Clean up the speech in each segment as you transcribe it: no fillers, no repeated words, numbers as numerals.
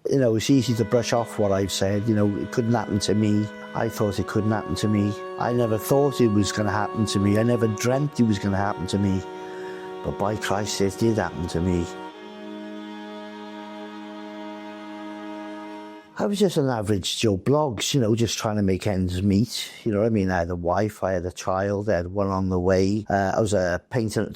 You know, it's easy to brush off what I've said. You know, it couldn't happen to me. I thought it couldn't happen to me. I never thought it was going to happen to me. I never dreamt it was going to happen to me. But by Christ, it did happen to me. I was just an average Joe Bloggs, you know, just trying to make ends meet. You know what I mean? I had a wife, I had a child, I had one on the way. I was a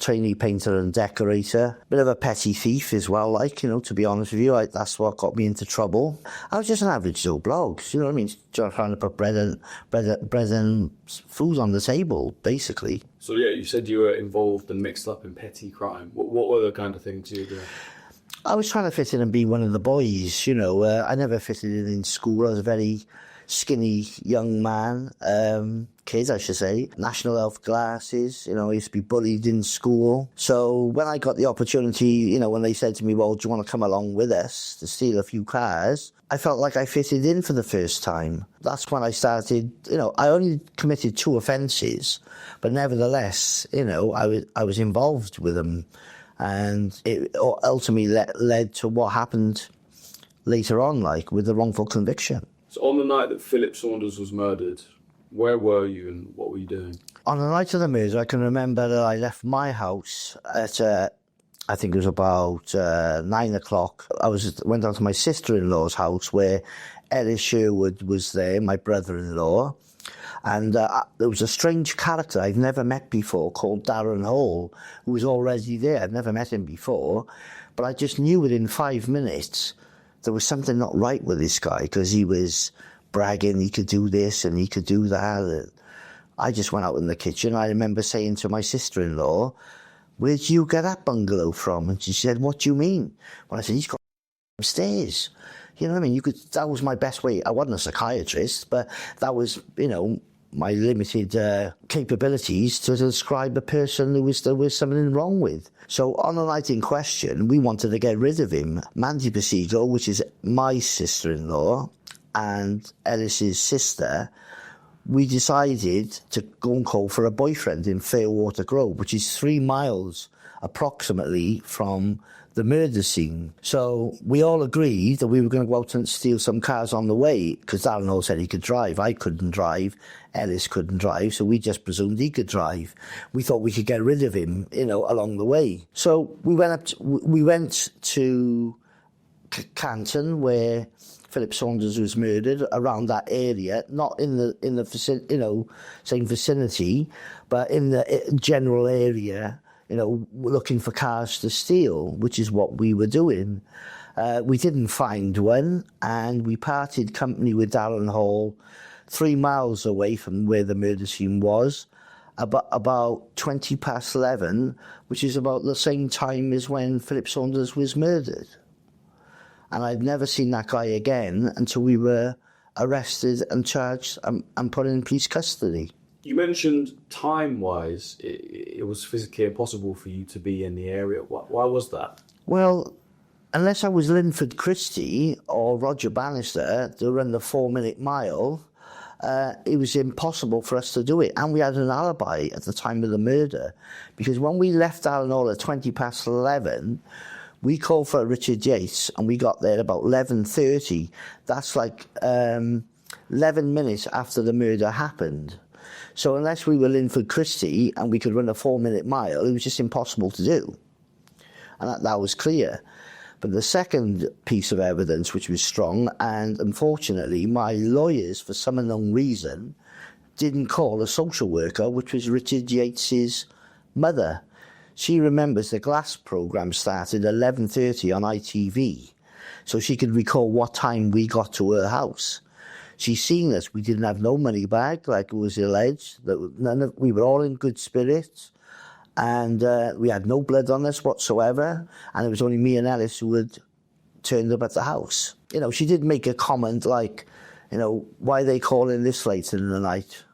trainee painter and decorator. Bit of a petty thief as well, like, you know, to be honest with you. That's what got me into trouble. I was just an average Joe Bloggs, you know what I mean? Trying to put bread and food on the table, basically. So, yeah, you said you were involved and mixed up in petty crime. What were the kind of things you were doing? I was trying to fit in and be one of the boys, you know. I never fitted in school. I was a very skinny young man, kid, I should say. National health glasses, you know, I used to be bullied in school. So when I got the opportunity, you know, when they said to me, well, do you want to come along with us to steal a few cars? I felt like I fitted in for the first time. That's when I started, you know, I only committed 2 offences, but nevertheless, you know, I was involved with them. And it ultimately led to what happened later on, like, with the wrongful conviction. So on the night that Philip Saunders was murdered, where were you and what were you doing? On the night of the murder, I can remember that I left my house at, I think it was about 9 o'clock. Went down to my sister-in-law's house where Ellis Sherwood was there, my brother-in-law. And there was a strange character I've never met before called Darren Hall, who was already there. I'd never met him before, but I just knew within 5 minutes there was something not right with this guy, because he was bragging he could do this and he could do that. And I just went out in the kitchen. I remember saying to my sister-in-law, where'd you get that bungalow from? And she said, what do you mean? Well, I said, he's got upstairs. You know what I mean? That was my best way. I wasn't a psychiatrist, but that was, you know, my limited capabilities to describe a person who there was something wrong with. So on the night in question, we wanted to get rid of him. Mandy Pasigo, which is my sister-in-law, and Ellis's sister, we decided to go and call for a boyfriend in Fairwater Grove, which is 3 miles approximately from the murder scene. So we all agreed that we were going to go out and steal some cars on the way, because Darren Hall said he could drive. I couldn't drive. Ellis couldn't drive, so we just presumed he could drive. We thought we could get rid of him, you know, along the way. So we went to Canton, where Philip Saunders was murdered, around that area, not in the same vicinity, but in the general area, you know, looking for cars to steal, which is what we were doing. We didn't find one, and we parted company with Darren Hall 3 miles away from where the murder scene was, about 11:20, which is about the same time as when Philip Saunders was murdered. And I'd never seen that guy again until we were arrested and charged and put in police custody. You mentioned time-wise, it was physically impossible for you to be in the area. Why was that? Well, unless I was Linford Christie or Roger Bannister to run the 4-minute mile, it was impossible for us to do it. And we had an alibi at the time of the murder, because when we left Darren Hall at 11:20, we called for Richard Yates, and we got there about 11:30. That's like 11 minutes after the murder happened. So unless we were Linford Christie and we could run a 4-minute mile, it was just impossible to do. And that was clear. But the second piece of evidence, which was strong, and unfortunately my lawyers, for some unknown reason, didn't call a social worker, which was Richard Yates's mother. She remembers the Glass programme started at 11:30 on ITV, so she could recall what time we got to her house. She's seen us. We didn't have no money bag, like it was alleged. We were all in good spirits, and we had no blood on us whatsoever, and it was only me and Ellis who had turned up at the house. You know, she did make a comment like, you know, why are they calling this late in the night?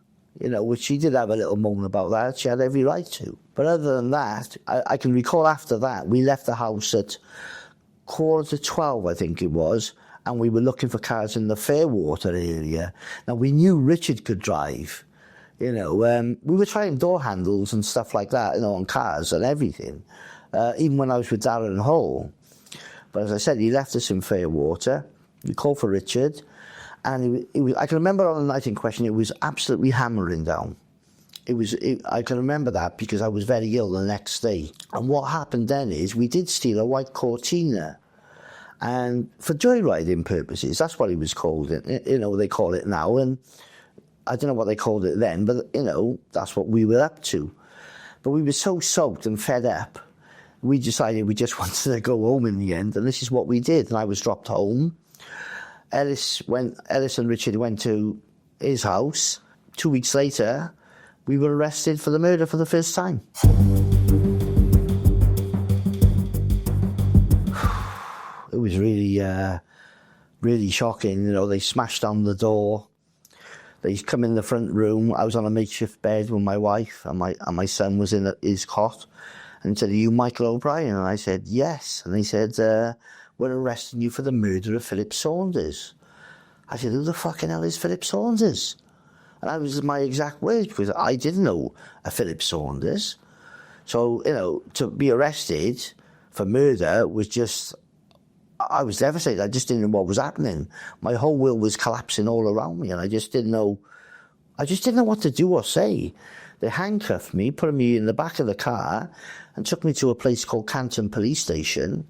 You know, which she did have a little moan about that. She had every right to. But other than that, I can recall after that, we left the house at 11:45, I think it was, and we were looking for cars in the Fairwater area. Now, we knew Richard could drive. You know, we were trying door handles and stuff like that, you know, on cars and everything, even when I was with Darren Hall. But as I said, he left us in Fairwater. We called for Richard, and it was. I can remember on the night in question, it was absolutely hammering down. I can remember that because I was very ill the next day. And what happened then is we did steal a white Cortina, and for joyriding purposes, that's what it was called. They call it now, and I don't know what they called it then, but that's what we were up to. But we were so soaked and fed up, we decided we just wanted to go home in the end, and this is what we did. And I was dropped home. Ellis and Richard went to his house. 2 weeks later, we were arrested for the murder for the first time. It was really, really shocking. They smashed down the door. They come in the front room. I was on a makeshift bed with my wife, and my son was in his cot. And he said, "Are you Michael O'Brien?" And I said, "Yes." And they said, "We're arresting you for the murder of Philip Saunders." I said, "Who the fucking hell is Philip Saunders?" And that was my exact words, because I didn't know a Philip Saunders. So, to be arrested for murder was just... I was devastated. I just didn't know what was happening. My whole world was collapsing all around me, and I just didn't know what to do or say. They handcuffed me, put me in the back of the car, and took me to a place called Canton Police Station,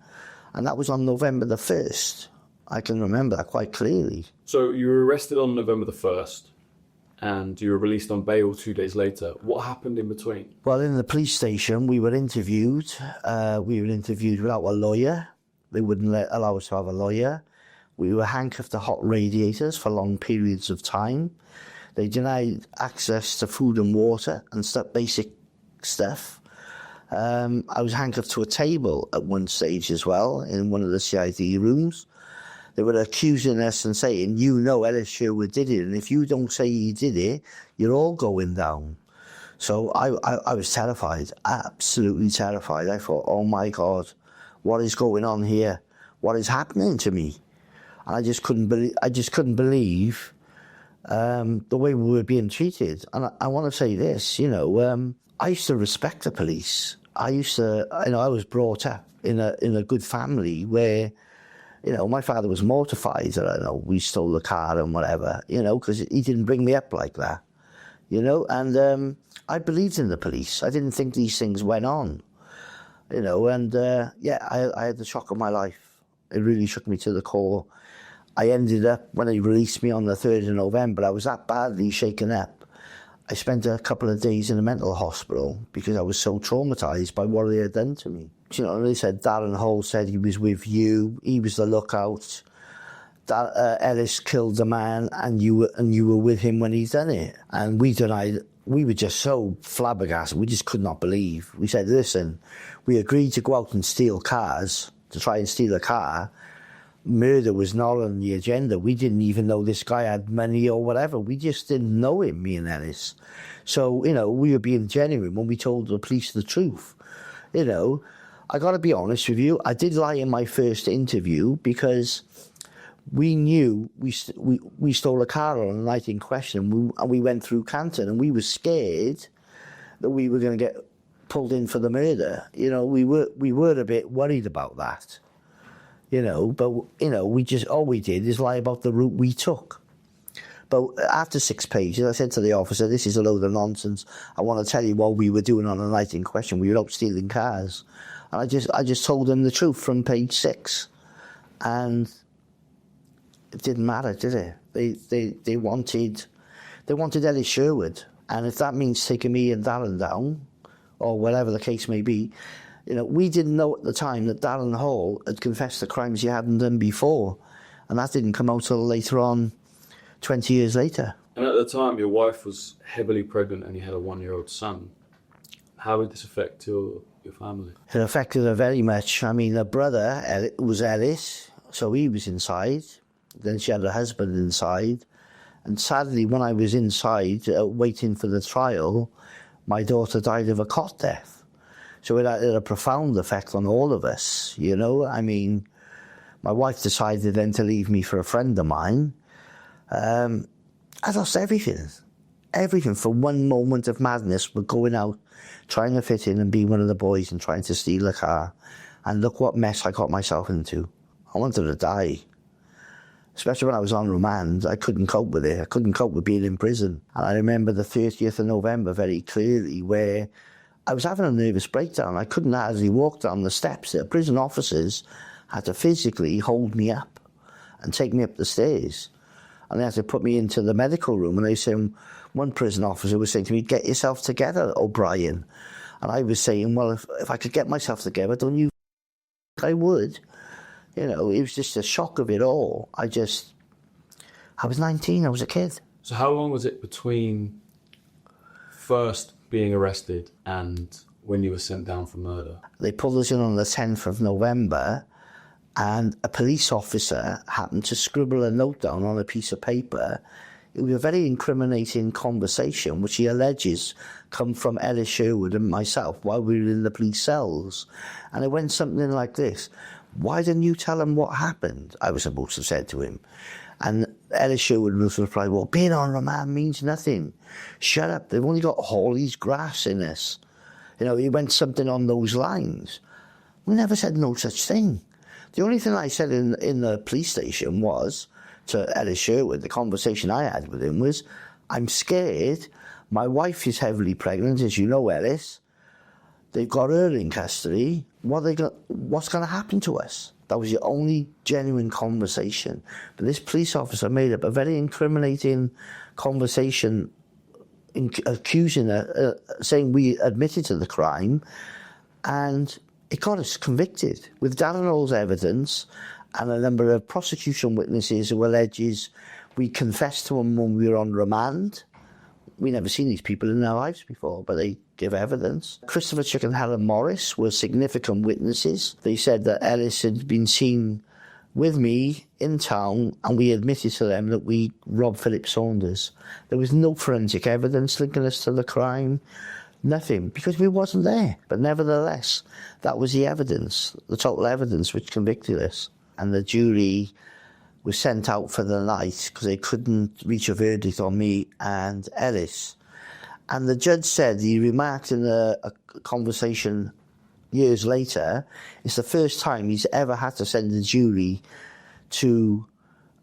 and that was on November the 1st. I can remember that quite clearly. So you were arrested on November the 1st, and you were released on bail 2 days later. What happened in between? Well, in the police station, we were interviewed. Without a lawyer. They wouldn't allow us to have a lawyer. We were handcuffed to hot radiators for long periods of time. They denied access to food and water and basic stuff. I was handcuffed to a table at one stage as well in one of the CID rooms. They were accusing us and saying, Ellis Sherwood did it, and if you don't say he did it, you're all going down. So I was terrified, absolutely terrified. I thought, oh my God, what is going on here? What is happening to me? And I just couldn't believe the way we were being treated. And I want to say this, I used to respect the police. I was brought up in a good family where, my father was mortified that, we stole the car and whatever, because he didn't bring me up like that, and I believed in the police. I didn't think these things went on, I had the shock of my life. It really shook me to the core. I ended up, when they released me on the 3rd of November, I was that badly shaken up. I spent a couple of days in a mental hospital because I was so traumatised by what they had done to me. They said Darren Hall said he was with you, he was the lookout. Ellis killed the man, and you were with him when he done it. And we denied. We were just so flabbergasted. We just could not believe. We said, listen, we agreed to go out and steal cars, to try and steal a car. Murder was not on the agenda. We didn't even know this guy had money or whatever. We just didn't know him, me and Ellis. So, we were being genuine when we told the police the truth. I got to be honest with you, I did lie in my first interview because we knew we stole a car on the night in question, and we went through Canton, and we were scared that we were going to get pulled in for the murder. We were a bit worried about that. But all we did is lie about the route we took. But after 6 pages, I said to the officer, this is a load of nonsense. I want to tell you what we were doing on the night in question. We were out stealing cars. And I just told them the truth from page 6. And it didn't matter, did it? They wanted Ellis Sherwood. And if that means taking me and Darren down, or whatever the case may be, we didn't know at the time that Darren Hall had confessed the crimes he hadn't done before. And that didn't come out till later on, 20 years later. And at the time, your wife was heavily pregnant and you had a 1-year-old son. How did this affect your family? It affected her very much. I mean, her brother was Ellis, so he was inside. Then she had her husband inside. And sadly, when I was inside waiting for the trial, my daughter died of a cot death. So it had a profound effect on all of us, I mean, my wife decided then to leave me for a friend of mine. I lost everything. Everything. For one moment of madness, we're going out, trying to fit in and be one of the boys and trying to steal a car. And look what mess I got myself into. I wanted to die. Especially when I was on remand, I couldn't cope with it. I couldn't cope with being in prison. And I remember the 30th of November very clearly, where I was having a nervous breakdown. I couldn't hardly walk down the steps. The prison officers had to physically hold me up and take me up the stairs. And they had to put me into the medical room. And they said, one prison officer was saying to me, "Get yourself together, O'Brien." And I was saying, well, if I could get myself together, don't you think I would? You know, it was just a shock of it all. I was 19, I was a kid. So how long was it between first being arrested and when you were sent down for murder? They pulled us in on the 10th of November, and a police officer happened to scribble a note down on a piece of paper. It was a very incriminating conversation, which he alleges come from Ellis Sherwood and myself while we were in the police cells. And it went something like this: "Why didn't you tell him what happened?" I was supposed to have said to him. And Ellis Sherwood was replied, "Well, being on remand means nothing. Shut up, they've only got Hawley's grass in this." You know, he went something on those lines. We never said no such thing. The only thing I said in the police station was, to Ellis Sherwood, the conversation I had with him was, "I'm scared. My wife is heavily pregnant, as you know, Ellis. They've got her in custody. What's going to happen to us?" That was the only genuine conversation. But this police officer made up a very incriminating conversation, accusing her, saying we admitted to the crime, and it got us convicted with Darren Hall's evidence and a number of prosecution witnesses who alleges we confessed to them when we were on remand. We never seen these people in our lives before, but they give evidence. Christopher Chick and Helen Morris were significant witnesses. They said that Ellis had been seen with me in town, and we admitted to them that we robbed Philip Saunders. There was no forensic evidence linking us to the crime, nothing, because we wasn't there. But nevertheless, that was the evidence, the total evidence which convicted us. And the jury was sent out for the night because they couldn't reach a verdict on me and Ellis. And the judge said, he remarked in a conversation years later, it's the first time he's ever had to send a jury to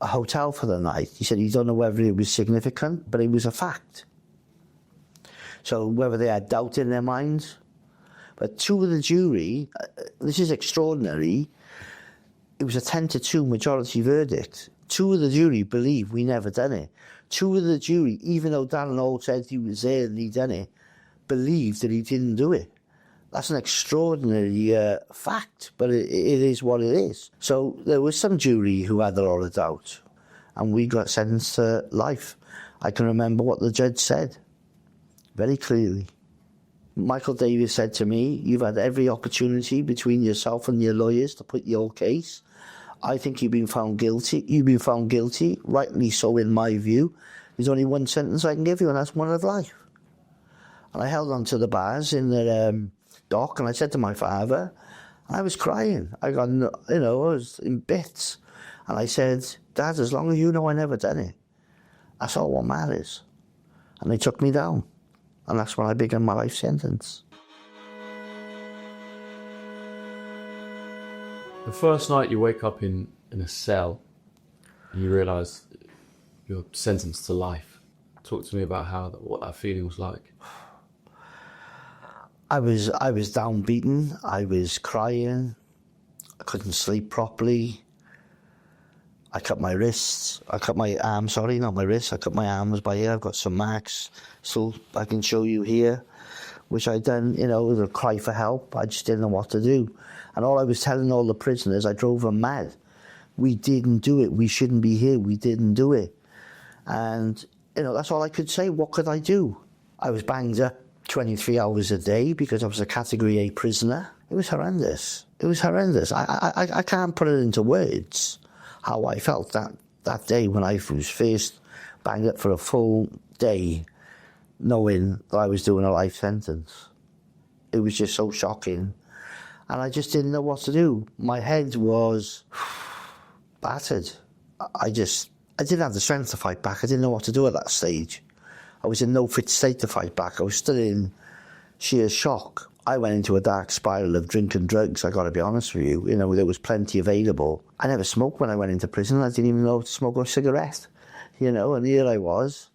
a hotel for the night. He said he don't know whether it was significant, but it was a fact. So whether they had doubt in their minds. But two of the jury, this is extraordinary, it was a 10-2 majority verdict. Two of the jury believe we never done it. Two of the jury, even though Darren Hall said he was there and he done it, believed that he didn't do it. That's an extraordinary fact, but it is what it is. So there was some jury who had a lot of doubt, and we got sentenced to life. I can remember what the judge said very clearly. Michael Davis said to me, "You've had every opportunity between yourself and your lawyers to put your case. I think you've been found guilty. You've been found guilty, rightly so in my view. There's only one sentence I can give you, and that's one of life." And I held on to the bars in the dock, and I said to my father, and I was crying. I was in bits. And I said, "Dad, as long as you know I never done it, that's all what matters." And they took me down. And that's when I began my life sentence. The first night you wake up in a cell and you realise you're sentenced to life. Talk to me about what that feeling was like. I was downbeaten. I was crying. I couldn't sleep properly. I cut my wrists. I cut my arms, sorry, not my wrists. I cut my arms by here. I've got some marks. So I can show you here, which I done, with a cry for help. I just didn't know what to do. And all I was telling all the prisoners, I drove them mad. We didn't do it. We shouldn't be here. We didn't do it. And, that's all I could say. What could I do? I was banged up 23 hours a day because I was a Category A prisoner. It was horrendous. It was horrendous. I can't put it into words how I felt that day when I was first banged up for a full day, knowing that I was doing a life sentence. It was just so shocking. And I just didn't know what to do. My head was battered. I didn't have the strength to fight back. I didn't know what to do at that stage. I was in no fit state to fight back. I was still in sheer shock. I went into a dark spiral of drink and drugs, I got to be honest with you. You know, there was plenty available. I never smoked when I went into prison. I didn't even know to smoke a cigarette, you know, and here I was,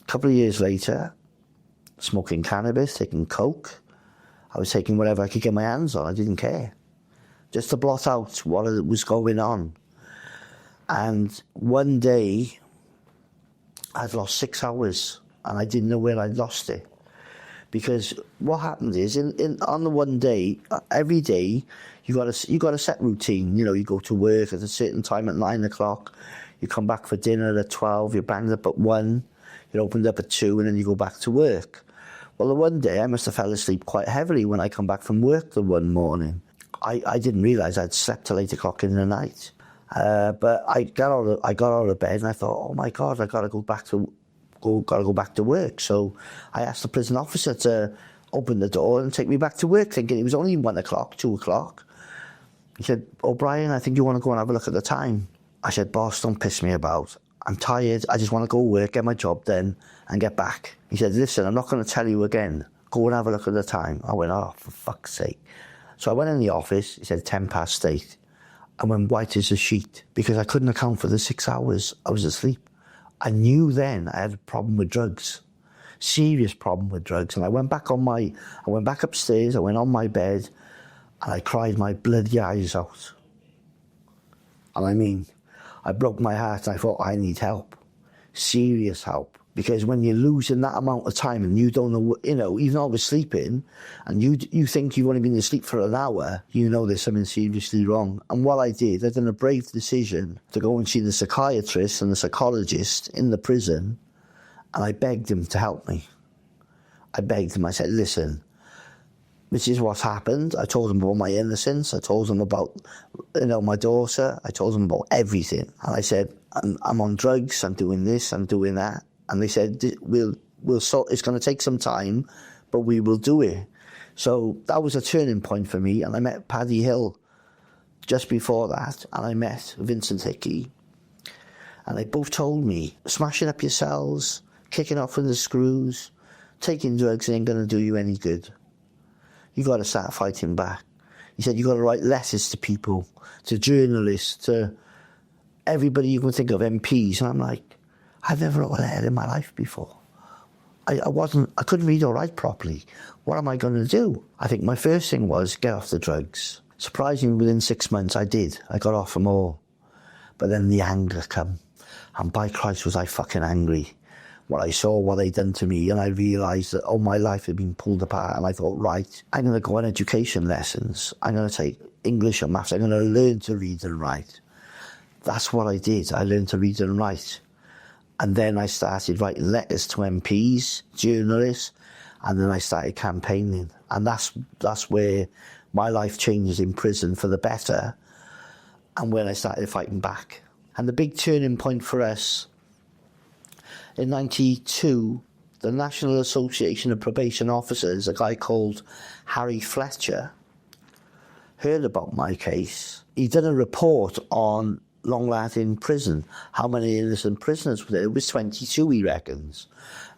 a couple of years later, smoking cannabis, taking coke. I was taking whatever I could get my hands on. I didn't care. Just to blot out what was going on. And one day, I'd lost 6 hours, and I didn't know where I'd lost it. Because what happened is, on the one day, every day, you got a set routine. You know, you go to work at a certain time at 9 o'clock, you come back for dinner at 12, you're banged up at 1, you're opened up at 2, and then you go back to work. Well, the one day, I must have fell asleep quite heavily when I come back from work the one morning. I didn't realise I'd slept till 8 o'clock in the night. But I got out of bed and I thought, oh my God, I got to go back to work. So I asked the prison officer to open the door and take me back to work, thinking it was only 1 o'clock, 2 o'clock. He said, O'Brien, I think you want to go and have a look at the time. I said, boss, don't piss me about. I'm tired. I just want to go work, get my job done and get back. He said, listen, I'm not going to tell you again. Go and have a look at the time. I went, oh, for fuck's sake. So I went in the office. He said 8:10. I went white as a sheet because I couldn't account for the 6 hours I was asleep. I knew then I had a problem with drugs, serious problem with drugs. And I went back upstairs, I went on my bed, and I cried my bloody eyes out. And I mean, I broke my heart and I thought, I need help, serious help. Because when you're losing that amount of time and you don't know, you know, even though I was sleeping and you think you've only been asleep for an hour, you know there's something seriously wrong. And what I did, I done a brave decision to go and see the psychiatrist and the psychologist in the prison, and I begged him to help me. I begged him, I said, listen, this is what's happened. I told him about my innocence. I told him about, you know, my daughter. I told him about everything. And I said, I'm on drugs, I'm doing this, I'm doing that. And they said, we'll sort. It's going to take some time, but we will do it. So that was a turning point for me. And I met Paddy Hill just before that. And I met Vincent Hickey. And they both told me, smashing up your cells, kicking off with the screws, taking drugs ain't going to do you any good. You got to start fighting back. He said, you got to write letters to people, to journalists, to everybody you can think of, MPs. And I'm like, I've never wrote a letter in my life before. I couldn't read or write properly. What am I going to do? I think my first thing was get off the drugs. Surprisingly, within 6 months, I did. I got off them all. But then the anger come. And by Christ was I fucking angry. What I saw, what they'd done to me, and I realised that all my life had been pulled apart. And I thought, right, I'm going to go on education lessons. I'm going to take English and maths. I'm going to learn to read and write. That's what I did. I learned to read and write. And then I started writing letters to MPs, journalists, and then I started campaigning. And that's where my life changed in prison for the better, and when I started fighting back. And the big turning point for us, in 92, the National Association of Probation Officers, a guy called Harry Fletcher, heard about my case. He did a report on Long Lartin prison, how many innocent prisoners were there. It was 22, he reckons.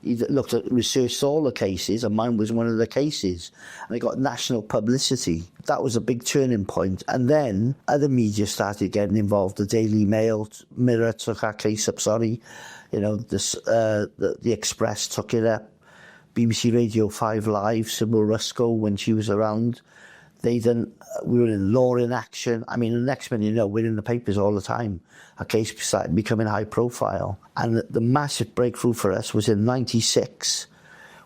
He looked at, researched all the cases, and mine was one of the cases. And it got national publicity. That was a big turning point. And then other media started getting involved. The Daily Mail, Mirror took our case up, You know, the Express took it up. BBC Radio 5 Live, Sybil Ruscoe, when she was around, we were in Law in Action. I mean, the next minute, you know, we're in the papers all the time. Our case started becoming high profile. And the massive breakthrough for us was in 96,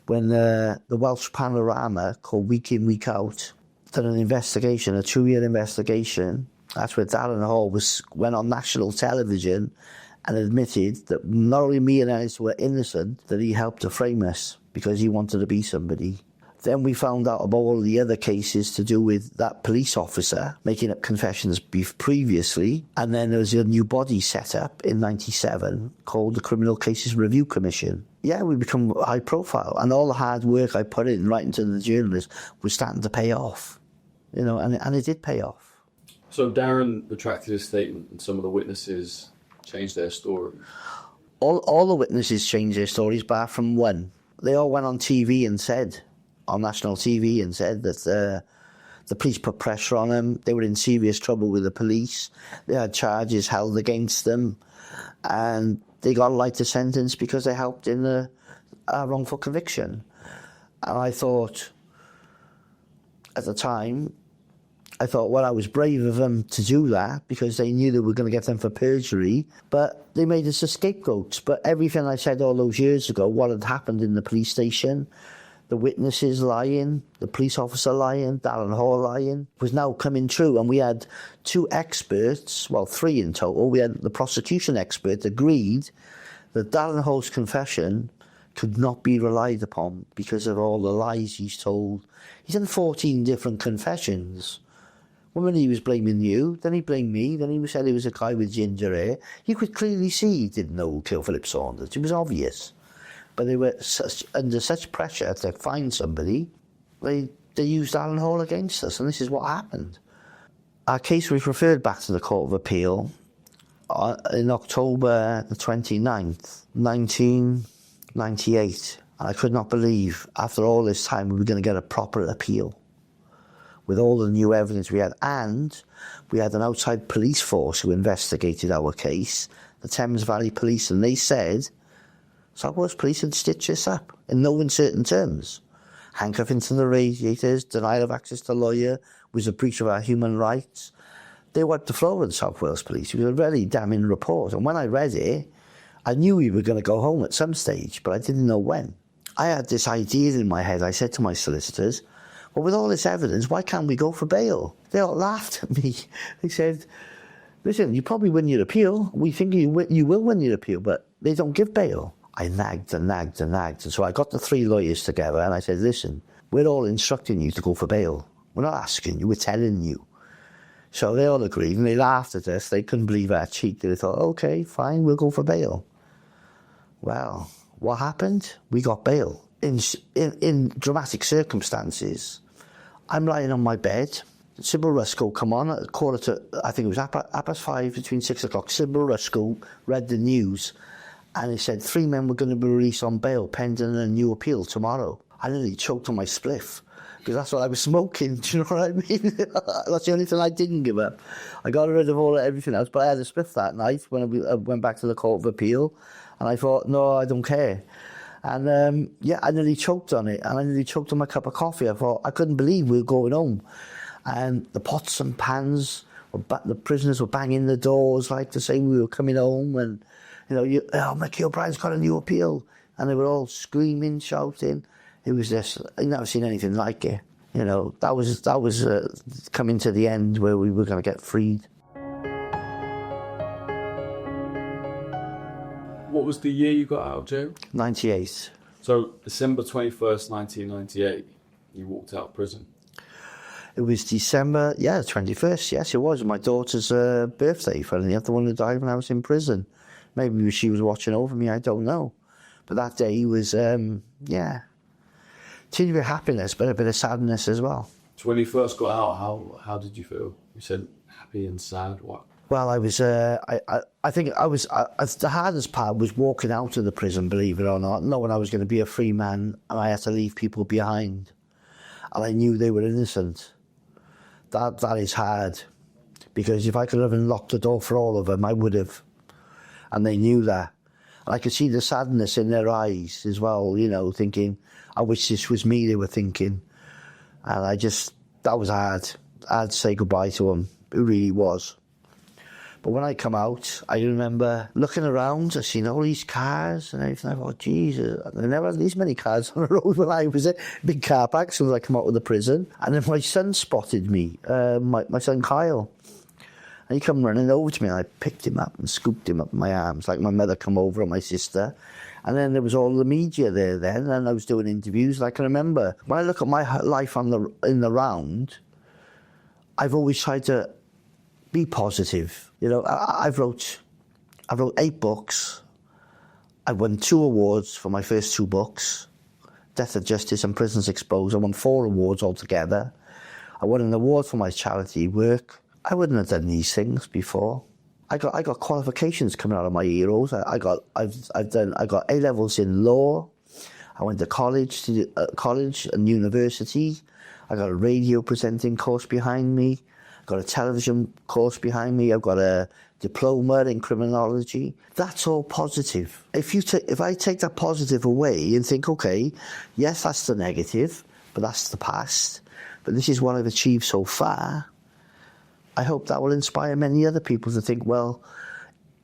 when the Welsh Panorama, called Week In, Week Out, done an investigation, a 2-year investigation. That's where Darren Hall went on national television and admitted that not only me and Ellis were innocent, that he helped to frame us because he wanted to be somebody. Then we found out about all the other cases to do with that police officer making up confessions previously. And then there was a new body set up in 97 called the Criminal Cases Review Commission. Yeah, we become high profile. And all the hard work I put in writing to the journalists was starting to pay off. You know, and it did pay off. So Darren retracted his statement and some of the witnesses changed their story. All the witnesses changed their stories, bar from one. They all went on TV and said, on national TV and said that the police put pressure on them. They were in serious trouble with the police. They had charges held against them, and they got a lighter sentence because they helped in a wrongful conviction. And I thought, at the time, well, I was brave of them to do that because they knew they were going to get them for perjury, but they made us as scapegoats. But everything I said all those years ago, what had happened in the police station, the witnesses lying, the police officer lying, Darren Hall lying, was now coming true. And we had two experts, well, three in total. We had the prosecution expert agreed that Darren Hall's confession could not be relied upon because of all the lies he's told. He's done 14 different confessions. One minute he was blaming you, then he blamed me, then he said he was a guy with ginger hair. You could clearly see he didn't know who killed Philip Saunders. It was obvious. But they were under such pressure to find somebody, they used Darren Hall against us, and this is what happened. Our case was referred back to the Court of Appeal in October the 29th, 1998. And I could not believe, after all this time, we were going to get a proper appeal with all the new evidence we had. And we had an outside police force who investigated our case, the Thames Valley Police, and they said South Wales Police had stitched this up in no uncertain terms. Handcuffing to the radiators, denial of access to lawyer, was a breach of our human rights. They wiped the floor with the South Wales Police. It was a very damning report. And when I read it, I knew we were going to go home at some stage, but I didn't know when. I had this idea in my head. I said to my solicitors, well, with all this evidence, why can't we go for bail? They all laughed at me. They said, listen, you probably win your appeal. We think you will win your appeal, but they don't give bail. I nagged and nagged and nagged. And so I got the three lawyers together and I said, listen, we're all instructing you to go for bail. We're not asking you, we're telling you. So they all agreed and they laughed at us. They couldn't believe our cheek. They thought, okay, fine, we'll go for bail. Well, what happened? We got bail. In dramatic circumstances, I'm lying on my bed. Sybil Ruscoe come on at 5:15, between 6 o'clock. Sybil Ruscoe read the news and it said 3 men were going to be released on bail pending a new appeal tomorrow. I nearly choked on my spliff because that's what I was smoking. Do you know what I mean? That's the only thing I didn't give up. I got rid of everything else, but I had a spliff that night when I went back to the Court of Appeal, and I thought, no, I don't care. And I nearly choked on it, and I nearly choked on my cup of coffee. I thought, I couldn't believe we were going home. And the pots and pans, the prisoners were banging the doors like to say we were coming home, and Mickey O'Brien's got a new appeal. And they were all screaming, shouting. It was just, I'd never seen anything like it. That was coming to the end where we were going to get freed. What was the year you got out of jail? 98. So December 21st, 1998, you walked out of prison. It was December, 21st, yes, it was. My daughter's birthday, funnily enough, the one who died when I was in prison. Maybe she was watching over me, I don't know. But that day was, teeny bit of happiness, but a bit of sadness as well. So when you first got out, how did you feel? You said happy and sad, what? Well, I was, I think the hardest part was walking out of the prison, believe it or not, knowing I was going to be a free man and I had to leave people behind. And I knew they were innocent. That is hard, because if I could have unlocked the door for all of them, I would have. And they knew that. And I could see the sadness in their eyes as well, thinking, I wish this was me, they were thinking. And that was hard. I had to say goodbye to them. It really was. But when I come out, I remember looking around, I seen all these cars and everything. I thought, Jesus, I never had these many cars on the road when I was a big car park as soon as I come out of the prison. And then my son spotted me, my son Kyle. And he come running over to me and I picked him up and scooped him up in my arms, like my mother come over and my sister. And then there was all the media there then, and I was doing interviews. And I can remember, when I look at my life in the round, I've always tried to be positive. I wrote 8 books. I won 2 awards for my first 2 books, Death of Justice and Prisons Exposed. I won 4 awards altogether. I won an award for my charity work. I wouldn't have done these things before. I got qualifications coming out of my heroes. I got A levels in law. I went to college and university. I got a radio presenting course behind me. I got a television course behind me. I've got a diploma in criminology. That's all positive. If I take that positive away and think, okay, yes, that's the negative, but that's the past. But this is what I've achieved so far. I hope that will inspire many other people to think, well,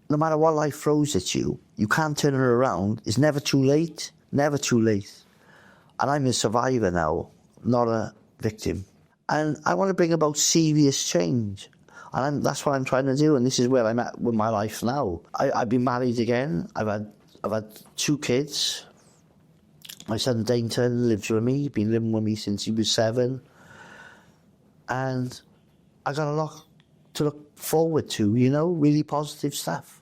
no matter what life throws at you, you can't turn it around. It's never too late. Never too late. And I'm a survivor now, not a victim. And I want to bring about serious change. And that's what I'm trying to do. And this is where I'm at with my life now. I've been married again. I've had 2 kids. My son Dayton lives with me. He's been living with me since he was 7. And I got a lot to look forward to, really positive stuff.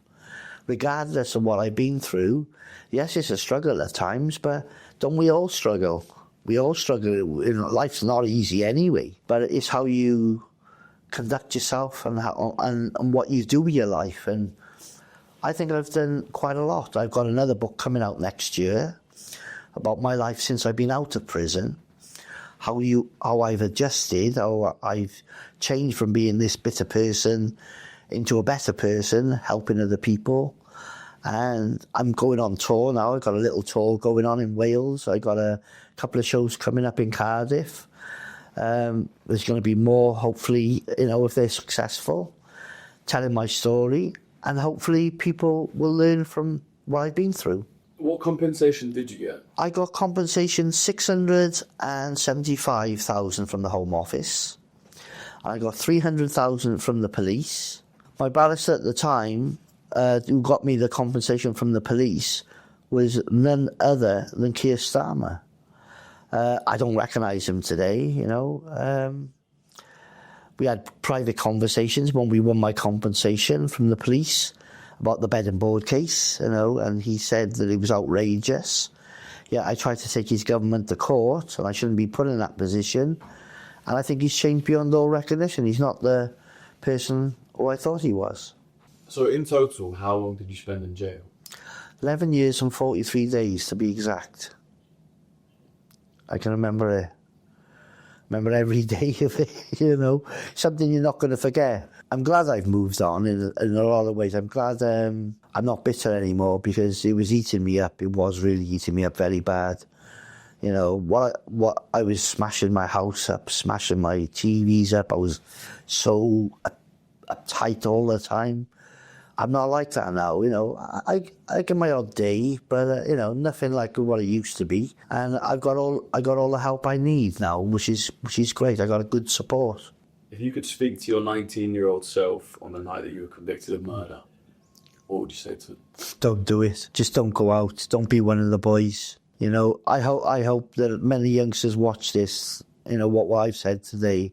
Regardless of what I've been through, yes, it's a struggle at times, but don't we all struggle? We all struggle. Life's not easy anyway, but it's how you conduct yourself and what you do with your life. And I think I've done quite a lot. I've got another book coming out next year about my life since I've been out of prison. How I've adjusted, how I've changed from being this bitter person into a better person, helping other people. And I'm going on tour now. I've got a little tour going on in Wales. I got a couple of shows coming up in Cardiff. There's going to be more, hopefully, if they're successful, telling my story. And hopefully people will learn from what I've been through. What compensation did you get? I got compensation 675,000 from the Home Office. I got 300,000 from the police. My barrister at the time, who got me the compensation from the police, was none other than Keir Starmer. I don't recognise him today, We had private conversations when we won my compensation from the police about the bed and board case, and he said that it was outrageous. Yeah, I tried to take his government to court, and I shouldn't be put in that position. And I think he's changed beyond all recognition. He's not the person who I thought he was. So in total, how long did you spend in jail? 11 years and 43 days, to be exact. I can remember it. Remember every day of it, something you're not going to forget. I'm glad I've moved on in a lot of ways. I'm glad I'm not bitter anymore, because it was eating me up. It was really eating me up very bad. What I was smashing my house up, smashing my TVs up. I was so uptight all the time. I'm not like that now, I get my odd day, but nothing like what it used to be. And I got all the help I need now, which is great. I got a good support. If you could speak to your 19-year-old self on the night that you were convicted of murder, what would you say to him? Don't do it. Just don't go out. Don't be one of the boys. I hope that many youngsters watch this, what I've said today.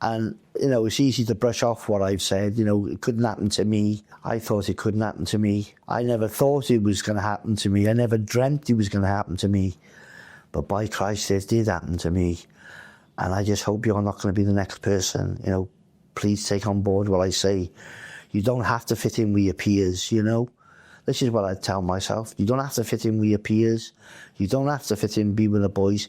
And, it's easy to brush off what I've said. It couldn't happen to me. I thought it couldn't happen to me. I never thought it was going to happen to me. I never dreamt it was going to happen to me. But by Christ, it did happen to me. And I just hope you're not going to be the next person. Please take on board what I say. You don't have to fit in with your peers, This is what I tell myself. You don't have to fit in with your peers. You don't have to fit in, be with the boys.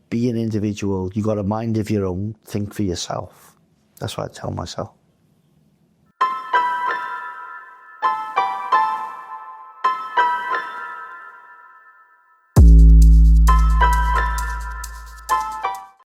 Be an individual. You got a mind of your own. Think for yourself. That's what I tell myself.